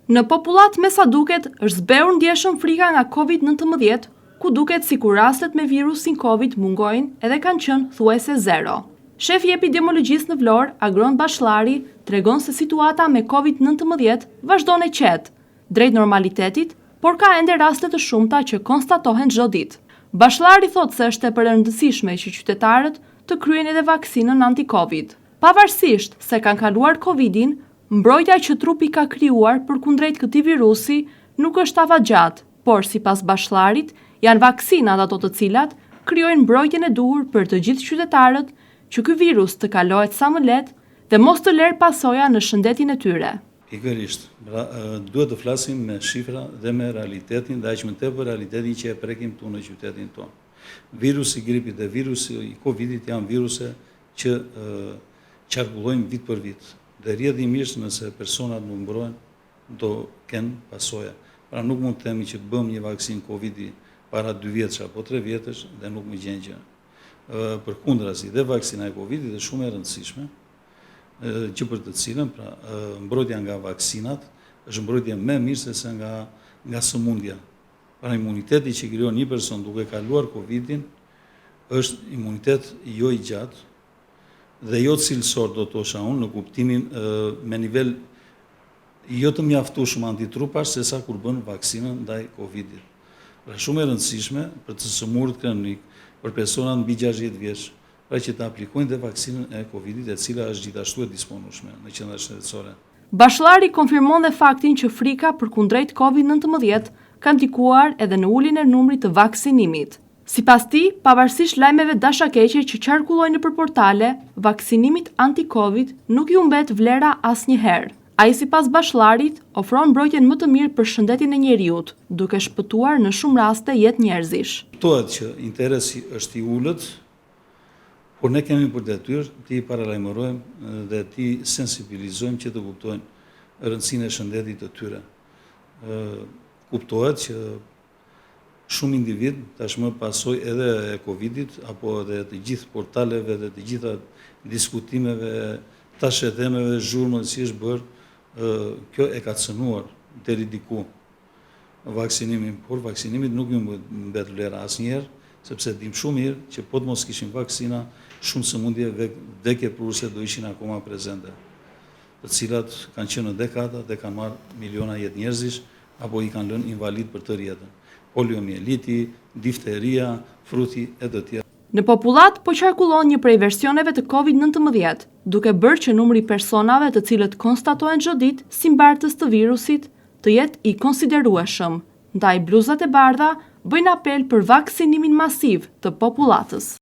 Në popullat me sa duket është zbehur ndjeshëm frika nga COVID-19, ku duket sikur rastet me virusin COVID mungojnë edhe kanë qenë thuajse zero. Shefi epidemiologjisë në Vlorë, Agron Bashllari, tregon se situata me COVID-19 vazhdon e qetë, drejt normalitetit, por ka ende raste të shumta që konstatohen çdo ditë. Bashllari thotë se është e rëndësishme që qytetarët të kryejnë edhe vaksinën anti-COVID. Pavarësisht se kanë kaluar COVID-in, mbrojtja që trupi ka krijuar përkundrejt këtij virusi nuk është afatgjatë, por sipas Bashlarit janë vaksinat ato të cilat krijojnë mbrojtjen e duhur për të gjithë qytetarët që ky virus të kalohet sa më lehtë dhe mos të lërë pasoja në shëndetin e tyre. Pikërisht, duhet të flasim me shifra dhe me realitetin dhe aq më tepër realitetin që e prekim këtu në qytetin tonë. Virusi i gripit dhe virusi i Covidit janë viruse që qarkullojnë vit për vit. Dhe rrjedhimisht nëse personat nuk mbrohen, do kenë pasoja. Pra nuk mund të themi që bëm një vaksinë Covidi para 2 vjetësh apo 3 vjetësh dhe nuk më gjen gjë. Përkundrazi, dhe vaksina e Covidit është shumë e rëndësishme, që për të cilën pra mbrojtja nga vaksinat është mbrojtje më e mirë se nga sëmundja. Pra imuniteti që krijon një person duke kaluar Covidin është imunitet jo i gjatë dhe jo cilësor, do të thosha unë, në kuptimin me nivel jo të mjaftueshëm antitrupash se sa kur bën vaksinën ndaj Covidit. Pra shumë e rëndësishme për të sëmurët kronik, për personat mbi 60 vjeç, pra që të aplikojnë dhe vaksinën e Covidit, e cila është gjithashtu e disponueshme në qendrat shëndetësore. Bashllari konfirmon dhe faktin që frika përkundrejt COVID-19 ka ndikuar edhe në uljen e numrit të vaksinimit. Sipas tij, pavarësisht lajmeve dashakeqe që qarkullojnë nëpër portale, vaksinimit anti-COVID nuk ju mbet vlera asnjëherë. Ai sipas Bashlarit ofron mbrojtjen më të mirë për shëndetin e njerëzit, duke shpëtuar në shumë raste jetë njerëzish. Kuptohet që interesi është i ulët, por ne kemi për detyrë të i paralajmërojmë dhe të i sensibilizojmë që të kuptojnë rëndësinë e shëndetit të tyre. Kuptohet që shumë individ tashmë pasoj edhe e Covidit apo edhe të gjithë portaleve dhe të gjitha diskutimeve, tashedhemeve, zhurmëve si është bërë, kjo e ka cënuar deri diku vaksinimin, por vaksinimit nuk ju mbet vlera asnjëherë, sepse dim shumë mirë që po të mos kishim vaksina, shumë sëmundje vdekje prurëse do ishin akoma prezente, të cilat kanë qenë në dekada dhe kanë marrë miliona jetë njerëzish apo i kanë lënë invalid për tërë jetën. Poliomieliti, difteria, fruti e të tjerë. Në popullat po qarkullon një prej versioneve të COVID-19, duke bërë që numri i personave të cilët konstatohen çdo ditë si mbartës të virusit të jetë i konsiderueshëm. Ndaj bluzat e bardha bëjnë apel për vaksinimin masiv të popullatës.